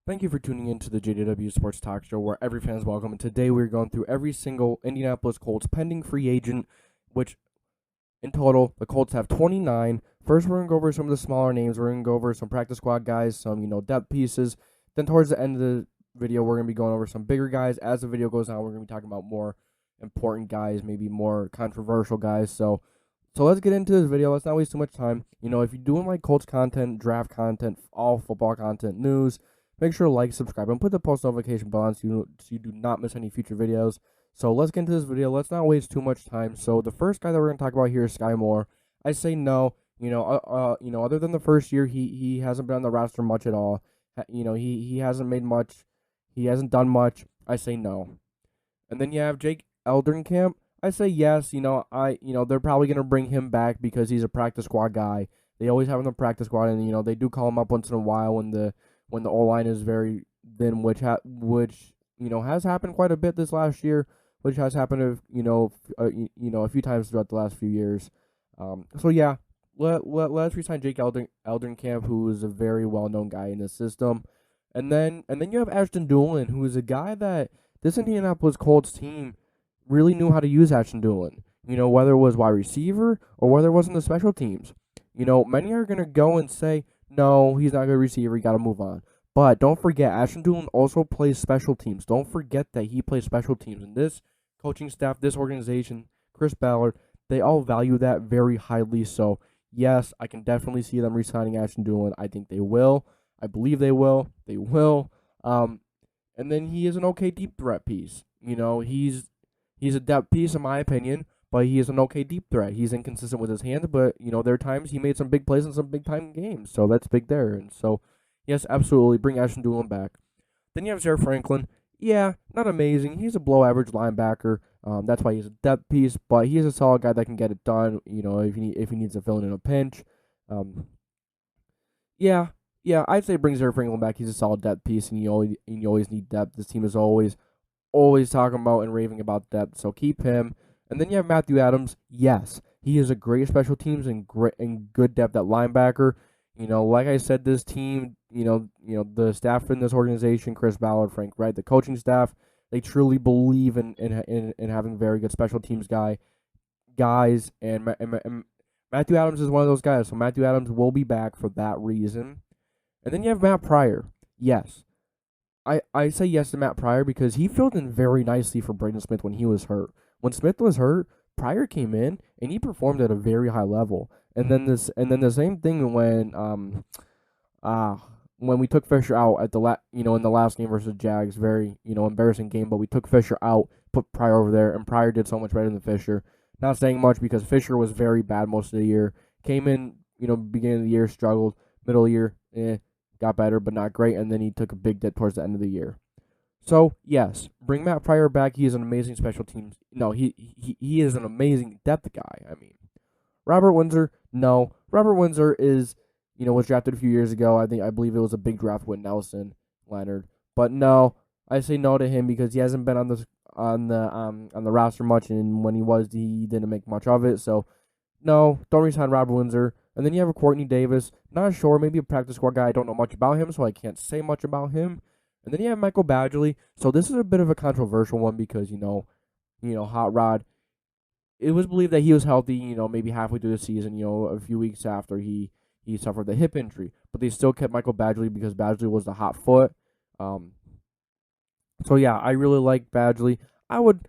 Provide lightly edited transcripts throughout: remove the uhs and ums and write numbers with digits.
Thank you for tuning in to the JDW Sports Talk Show, where every fan is welcome. And today we're going through every single Indianapolis Colts pending free agent, which in total the Colts have 29. First, we're going to go over some of the smaller names. We're going to go over some practice squad guys, some depth pieces. Then towards the end of the video, we're going to be going over some bigger guys. As the video goes on, we're going to be talking about more important guys, maybe more controversial guys. So let's get into this video. Let's not waste too much time. If you're doing like Colts content, draft content, all football content, news, make sure to like, subscribe, and put the post notification bell on so you do not miss any future videos. So let's get into this video. Let's not waste too much time. So the first guy that we're going to talk about here is Skye Moore. I say no. Other than the first year, he hasn't been on the roster much at all. He hasn't made much. He hasn't done much. I say no. And then you have Jake Elderncamp. I say yes. They're probably going to bring him back because he's a practice squad guy. They always have him in the practice squad, and they do call him up once in a while when the O-line is very thin, which has happened quite a bit this last year, which has happened a few times throughout the last few years. Let's resign Jake Elderncamp, who is a very well-known guy in the system, and then you have Ashton Dolan, who is a guy that this Indianapolis Colts team really knew how to use. Ashton Dolan, whether it was wide receiver or whether it was in the special teams. Many are gonna go and say, no, he's not a good receiver. You got to move on. But don't forget, Ashton Dolan also plays special teams. Don't forget that he plays special teams. And this coaching staff, this organization, Chris Ballard, they all value that very highly. So, yes, I can definitely see them re-signing Ashton Dolan. I think they will. I believe they will. They will. And then he is an okay deep threat piece. He's a depth piece in my opinion. But he is an okay deep threat. He's inconsistent with his hands, but, there are times he made some big plays in some big-time games. So that's big there. And so, yes, absolutely, bring Ashton Dolan back. Then you have Xavier Franklin. Yeah, not amazing. He's a below-average linebacker. That's why he's a depth piece, but he is a solid guy that can get it done, if he needs to fill in a pinch. I'd say bring Xavier Franklin back. He's a solid depth piece, and you always need depth. This team is always talking about and raving about depth, so keep him. And then you have Matthew Adams. Yes, he is a great special teams and good depth at linebacker. Like I said, this team, the staff in this organization, Chris Ballard, Frank Wright, the coaching staff, they truly believe in having very good special teams guys. And Matthew Adams is one of those guys. So Matthew Adams will be back for that reason. And then you have Matt Pryor. Yes. I say yes to Matt Pryor because he filled in very nicely for Braden Smith when he was hurt. When Smith was hurt, Pryor came in and he performed at a very high level. And then the same thing when we took Fisher out at in the last game versus Jags, very embarrassing game, but we took Fisher out, put Pryor over there, and Pryor did so much better than Fisher. Not saying much because Fisher was very bad most of the year. Came in, beginning of the year, struggled, middle of the year, got better but not great, and then he took a big dip towards the end of the year. So, yes, bring Matt Pryor back. He is an amazing special teams. No, he is an amazing depth guy. I mean, Robert Windsor, no. Robert Windsor was drafted a few years ago. I believe it was a big draft with Nelson Leonard. But no, I say no to him because he hasn't been on the roster much, and when he was, he didn't make much of it. So, no, don't resign Robert Windsor. And then you have a Courtney Davis. Not sure, maybe a practice squad guy. I don't know much about him, so I can't say much about him. And then you have Michael Badgley. So this is a bit of a controversial one because, Hot Rod, it was believed that he was healthy, maybe halfway through the season, a few weeks after he suffered the hip injury. But they still kept Michael Badgley because Badgley was the hot foot. So yeah, I really like Badgley. I would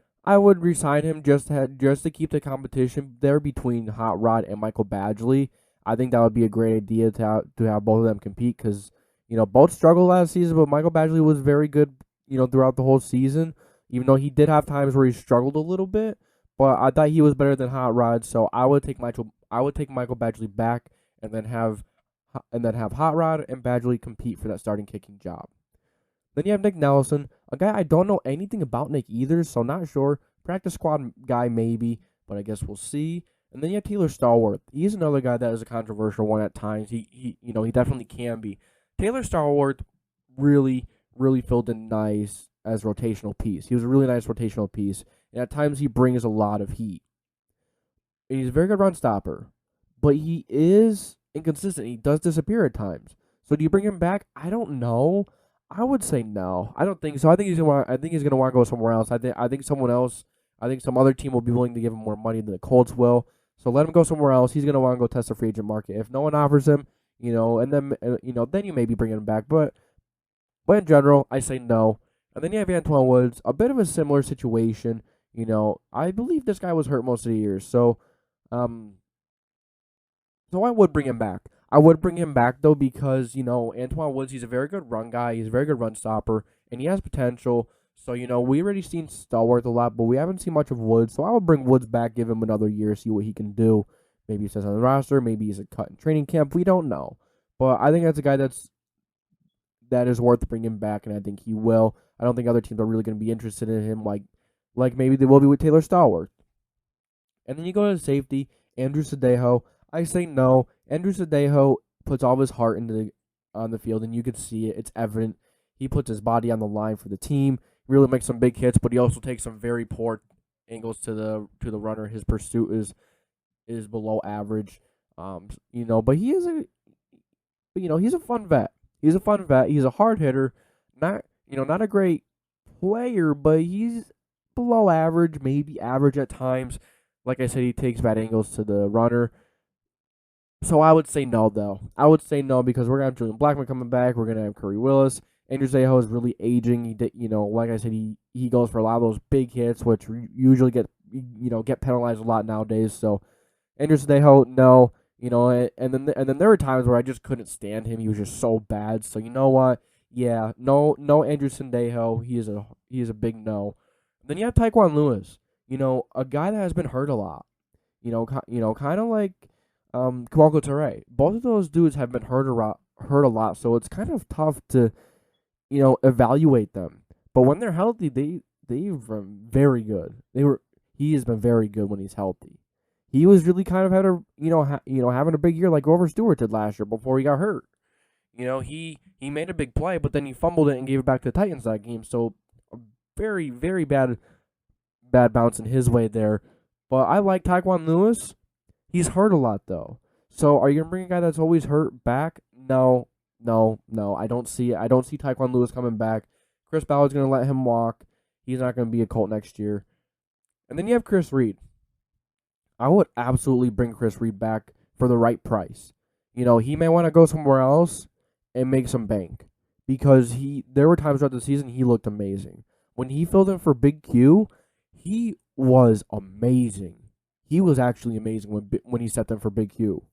resign him just to keep the competition there between Hot Rod and Michael Badgley. I think that would be a great idea to have both of them compete because both struggled last season, but Michael Badgley was very good, throughout the whole season, even though he did have times where he struggled a little bit, but I thought he was better than Hot Rod, so I would take Michael Badgley back and then have Hot Rod and Badgley compete for that starting kicking job. Then you have Nick Nelson, a guy I don't know anything about Nick either, so not sure. Practice squad guy maybe, but I guess we'll see. And then you have Taylor Stallworth. He's another guy that is a controversial one at times. He definitely can be. Taylor Stallworth really, really filled in nice as rotational piece. He was a really nice rotational piece, and at times he brings a lot of heat. And he's a very good run stopper, but he is inconsistent. He does disappear at times. So do you bring him back? I don't know. I would say no. I don't think so. I think he's gonna want to go somewhere else. I think someone else. I think some other team will be willing to give him more money than the Colts will. So let him go somewhere else. He's gonna want to go test the free agent market. If no one offers him, and then then you may be bringing him back. But in general, I say no. And then you have Antoine Woods, a bit of a similar situation. I believe this guy was hurt most of the year, um, so I would bring him back. I would bring him back though because Antoine Woods, he's a very good run guy. He's a very good run stopper, and he has potential. So we already seen Stallworth a lot, but we haven't seen much of Woods. So I would bring Woods back, give him another year, see what he can do. Maybe he stays on the roster. Maybe he's a cut in training camp. We don't know, but I think that's a guy that is worth bringing back, and I think he will. I don't think other teams are really going to be interested in him, like maybe they will be with Taylor Stallworth. And then you go to safety, Andrew Sedejo. I say no. Andrew Sedejo puts all of his heart on the field, and you can see it. It's evident. He puts his body on the line for the team. Really makes some big hits, but he also takes some very poor angles to the runner. His pursuit is below average. But he's a fun vet. He's a fun vet. He's a hard hitter. Not a great player, but he's below average, maybe average at times. Like I said, he takes bad angles to the runner. So I would say no, though. I would say no because we're going to have Julian Blackmon coming back. We're going to have Corey Willis. Andrew Sedejo is really aging. He did, like I said, he goes for a lot of those big hits, which usually get penalized a lot nowadays. So Andrew Sedejo, no. And then there were times where I just couldn't stand him. He was just so bad. So you know what? Yeah, no Andrew Sedejo. He is a big no. Then you have Taekwon Lewis. A guy that has been hurt a lot. Kind of like Kawako Toure. Both of those dudes have been hurt a lot. So it's kind of tough to evaluate them. But when they're healthy, they've been very good. He has been very good when he's healthy. He was really kind of had having a big year like Grover Stewart did last year before he got hurt. He made a big play, but then he fumbled it and gave it back to the Titans that game. So a very, very bad bounce in his way there. But I like Taekwon Lewis. He's hurt a lot though. So are you gonna bring a guy that's always hurt back? No. I don't see it. I don't see Taekwon Lewis coming back. Chris Ballard's gonna let him walk. He's not gonna be a Colt next year. And then you have Chris Reed. I would absolutely bring Chris Reed back for the right price. He may want to go somewhere else and make some bank because there were times throughout the season he looked amazing. When he filled in for Big Q, he was amazing. He was actually amazing when he stepped in for Big Q.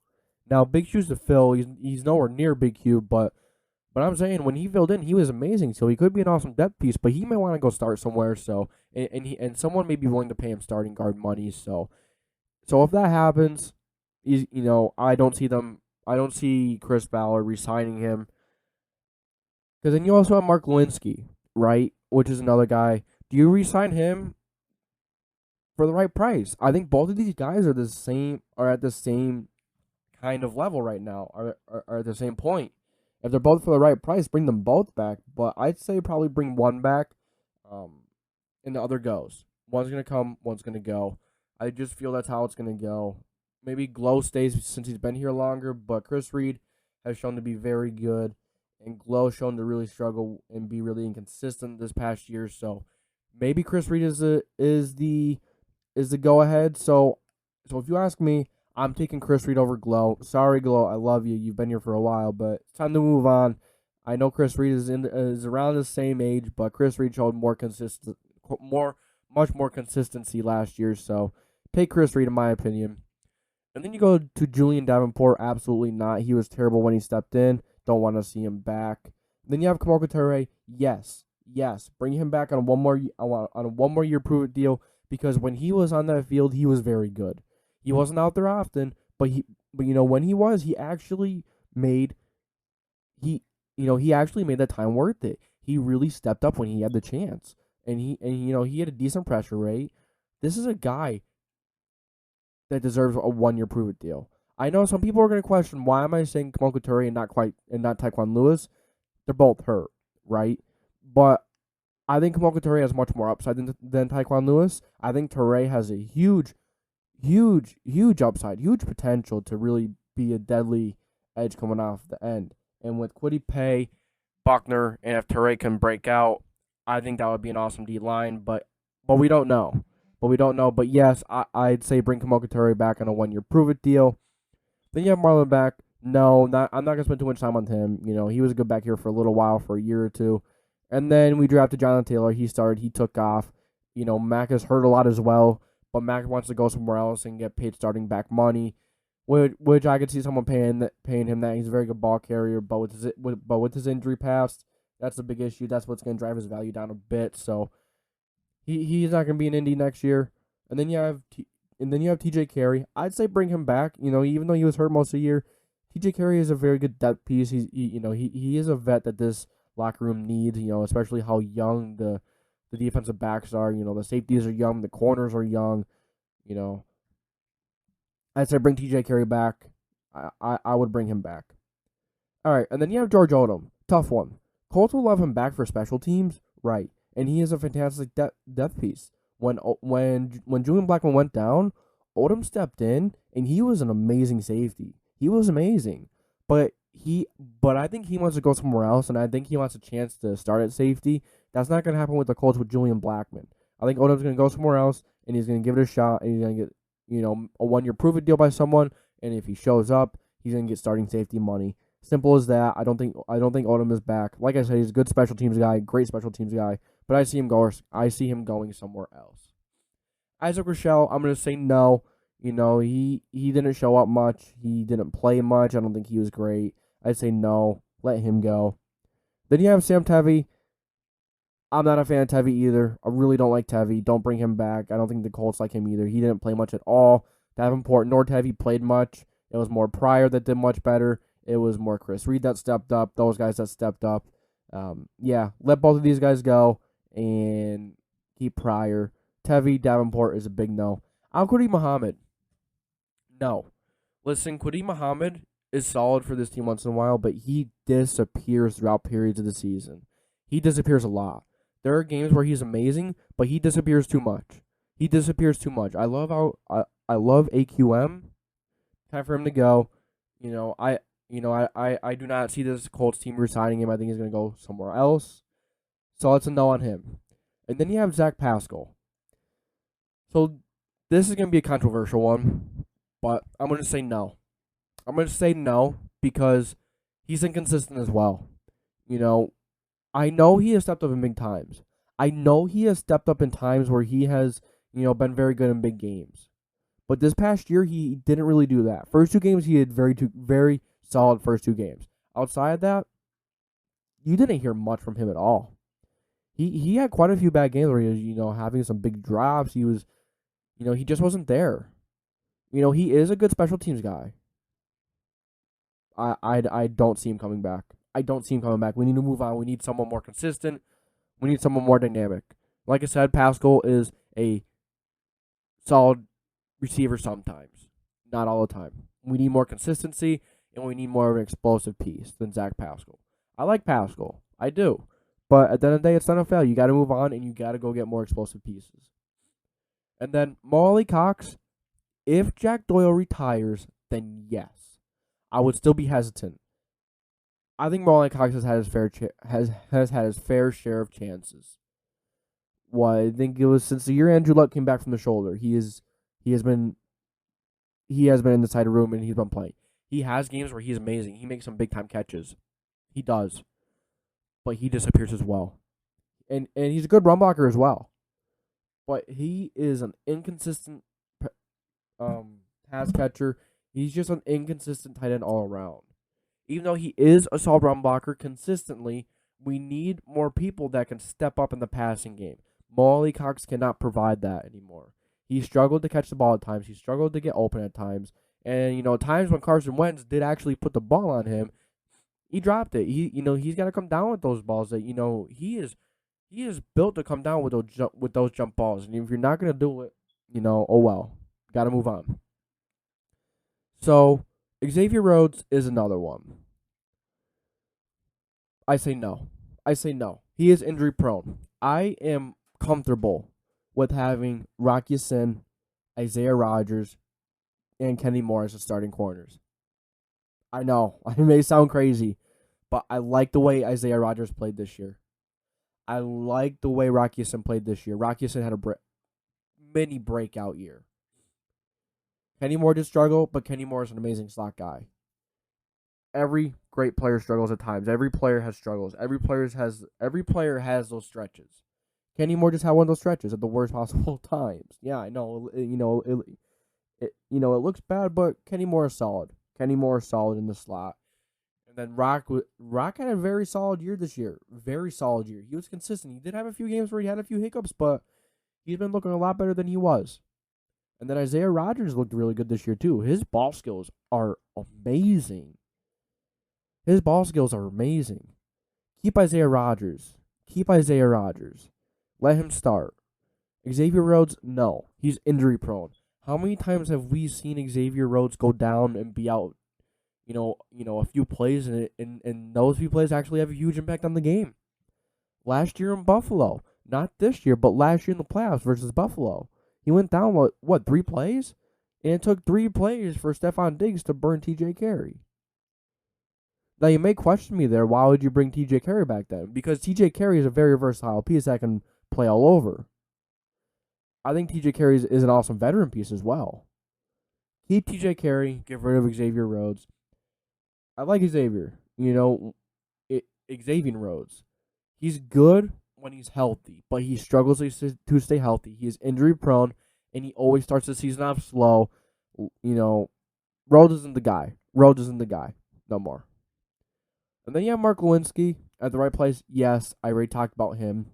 Now, Big Q's to fill. He's nowhere near Big Q, but I'm saying when he filled in, he was amazing. So he could be an awesome depth piece, but he may want to go start somewhere. So and someone may be willing to pay him starting guard money. So if that happens, I don't see Chris Ballard re-signing him. Because then you also have Mark Lewinsky, right? Which is another guy. Do you re-sign him for the right price? I think both of these guys are at the same kind of level right now, are at the same point. If they're both for the right price, bring them both back. But I'd say probably bring one back, and the other goes. One's going to come, one's going to go. I just feel that's how it's going to go. Maybe Glow stays since he's been here longer, but Chris Reed has shown to be very good, and Glow shown to really struggle and be really inconsistent this past year. So maybe Chris Reed is the go ahead. So if you ask me, I'm taking Chris Reed over Glow. Sorry, Glow, I love you. You've been here for a while, but it's time to move on. I know Chris Reed is around the same age, but Chris Reed showed much more consistency last year. So take Chris Reed, in my opinion. And then you go to Julian Davenport. Absolutely not. He was terrible when he stepped in. Don't want to see him back. Then you have Kawako Toure. Yes. Bring him back on a one more year prove it deal because when he was on that field, he was very good. He wasn't out there often, but when he was, he actually made that time worth it. He really stepped up when he had the chance, and he had a decent pressure rate. This is a guy that deserves a 1 year prove it deal. I know some people are going to question why am I saying Kawako Toure and not Taekwon Lewis. They're both hurt, right? But I think Kawako Toure has much more upside than Taekwon Lewis. I think Toure has a huge upside, huge potential to really be a deadly edge coming off the end. And with Kwity Paye Buckner, and if Toure can break out, I think that would be an awesome D line. But we don't know. But yes, I'd say bring Kamoka Toure back on a 1-year prove-it deal. Then you have Marlon back. No, I'm not gonna spend too much time on him. He was a good back here for a little while, for a year or two, and then we drafted Jonathan Taylor. He started. He took off. Mac has hurt a lot as well, but Mac wants to go somewhere else and get paid starting back money, which I could see someone paying him that. He's a very good ball carrier, but with his injury past, that's a big issue. That's what's gonna drive his value down a bit. So he's not gonna be in Indy next year. And then you have TJ Carey. I'd say bring him back. Even though he was hurt most of the year, TJ Carey is a very good depth piece. He is a vet that this locker room needs. Especially how young the defensive backs are. The safeties are young, the corners are young. I'd say bring TJ Carey back. I would bring him back. All right, and then you have George Odom. Tough one. Colts will love him back for special teams, right? And he is a fantastic depth piece. When Julian Blackmon went down, Odom stepped in, and he was an amazing safety. He was amazing, but I think he wants to go somewhere else, and I think he wants a chance to start at safety. That's not going to happen with the Colts with Julian Blackmon. I think Odom's going to go somewhere else, and he's going to give it a shot, and he's going to get a 1-year prove-it deal by someone, and if he shows up, he's going to get starting safety money. Simple as that. I don't think Odom is back. Like I said, he's a good special teams guy, great special teams guy. But I see him going somewhere else. Isaac Rochelle, I'm gonna say no. He didn't show up much. He didn't play much. I don't think he was great. I'd say no. Let him go. Then you have Sam Tevi. I'm not a fan of Tevi either. I really don't like Tevi. Don't bring him back. I don't think the Colts like him either. He didn't play much at all. Davenport nor Tevi played much. It was more Pryor that did much better. It was more Chris Reed that stepped up. Those guys that stepped up. Let both of these guys go and keep Pryor. Tevi, Davenport is a big no. Quaddy Muhammad. No. Listen, Quaddy Muhammad is solid for this team once in a while, but he disappears throughout periods of the season. He disappears a lot. There are games where he's amazing, but he disappears too much. I love AQM. Time for him to go. I do not see this Colts team resigning him. I think he's going to go somewhere else. So that's a no on him. And then you have Zach Pascal. So this is going to be a controversial one, but I'm going to say no. I'm going to say no because he's inconsistent as well. I know he has stepped up in big times. I know he has stepped up in times where he has, been very good in big games. But this past year, he didn't really do that. First 2 games, he had very solid first 2 games. Outside of that, you didn't hear much from him at all. He had quite a few bad games where he was, having some big drops. He was, he just wasn't there. He is a good special teams guy. I don't see him coming back. We need to move on. We need someone more consistent. We need someone more dynamic. Like I said, Pascal is a solid receiver sometimes, not all the time. We need more consistency, and we need more of an explosive piece than Zach Pascal. I like Pascal. I do. But at the end of the day, it's not a fail. You got to move on, and you got to go get more explosive pieces. And then Molly Cox, if Jack Doyle retires, then yes. I would still be hesitant. I think Molly Cox has had his fair share of chances. I think it was since the year Andrew Luck came back from the shoulder. He has been in the side of the room and he's been playing. He has games where he's amazing. He makes some big time catches. He does. But he disappears as well. And he's a good run blocker as well. But he is an inconsistent pass catcher. He's just an inconsistent tight end all around. Even though he is a solid run blocker consistently, we need more people that can step up in the passing game. Molly Cox cannot provide that anymore. He struggled to catch the ball at times. He struggled to get open at times. And, times when Carson Wentz did actually put the ball on him, he dropped it. He's got to come down with those balls that, he is built to come down with those jump balls. And if you're not going to do it, oh well. Got to move on. So, Xavier Rhodes is another one. I say no. He is injury prone. I am comfortable with having Rock Ya-Sin, Isaiah Rodgers, and Kenny Moore as the starting corners. I know, it may sound crazy, But I like the way Isaiah Rogers played this year. I like the way Rock Ya-Sin played this year. Rock Ya-Sin had a mini breakout year. Kenny Moore did struggle, but Kenny Moore is an amazing slot guy. Every great player struggles at times. Every player has struggles. Every player has those stretches. Kenny Moore just had one of those stretches at the worst possible times. Yeah, I know. It looks bad, but Kenny Moore is solid. Kenny Moore is solid in the slot. And then Rock had a very solid year this year. Very solid year. He was consistent. He did have a few games where he had a few hiccups, but he's been looking a lot better than he was. And then Isaiah Rogers looked really good this year, too. His ball skills are amazing. Keep Isaiah Rogers. Let him start. Xavier Rhodes, no. He's injury prone. How many times have we seen Xavier Rhodes go down and be out, a few plays, and those few plays actually have a huge impact on the game? Last year in Buffalo. Not this year, but last year in the playoffs versus Buffalo. He went down, 3 plays? And it took 3 plays for Stephon Diggs to burn T.J. Carey. Now, you may question me there. Why would you bring T.J. Carey back then? Because T.J. Carey is a very versatile piece that can play all over. I think T.J. Carey is an awesome veteran piece as well. Keep T.J. Carey. Get rid of Xavier Rhodes. I like Xavier. Xavier Rhodes. He's good when he's healthy, but he struggles to stay healthy. He is injury prone, and he always starts the season off slow. Rhodes isn't the guy. No more. And then you have Mark Lewinsky at the right place. Yes, I already talked about him.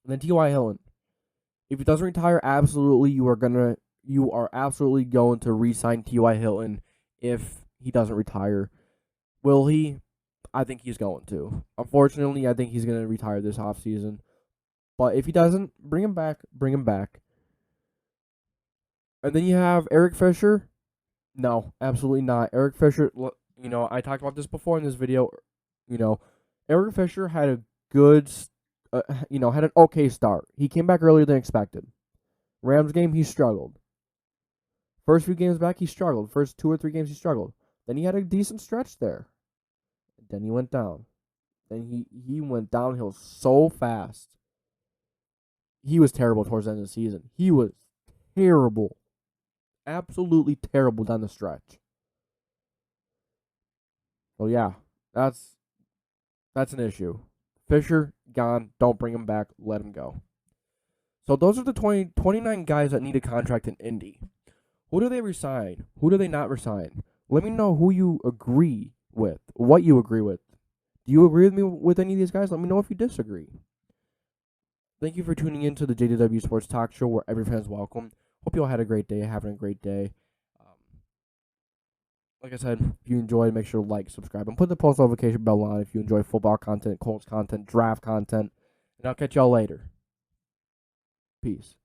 And then T.Y. Hilton. If he doesn't retire, absolutely, you are absolutely going to re-sign T.Y. Hilton if he doesn't retire. Will he? I think he's going to. Unfortunately, I think he's going to retire this offseason. But if he doesn't, bring him back. And then you have Eric Fisher. No, absolutely not. Eric Fisher, I talked about this before in this video. Eric Fisher had a good, had an okay start. He came back earlier than expected. Rams game, he struggled. First few games back, he struggled. First 2 or 3 games, he struggled. Then he had a decent stretch there. Then he went down. Then he went downhill so fast. He was terrible towards the end of the season. He was terrible. Absolutely terrible down the stretch. So yeah, that's an issue. Fisher, gone. Don't bring him back. Let him go. So those are the 29 guys that need a contract in Indy. Who do they resign? Who do they not resign? Let me know who you agree with, what you agree with. Do you agree with me with any of these guys? Let me know if you disagree. Thank you for tuning in to the JDW Sports Talk Show, where every fan is welcome. Hope you all had a great day, having a great day. Like I said, if you enjoyed, make sure to like, subscribe, and put the post notification bell on if you enjoy football content, Colts content, draft content. And I'll catch y'all later. Peace.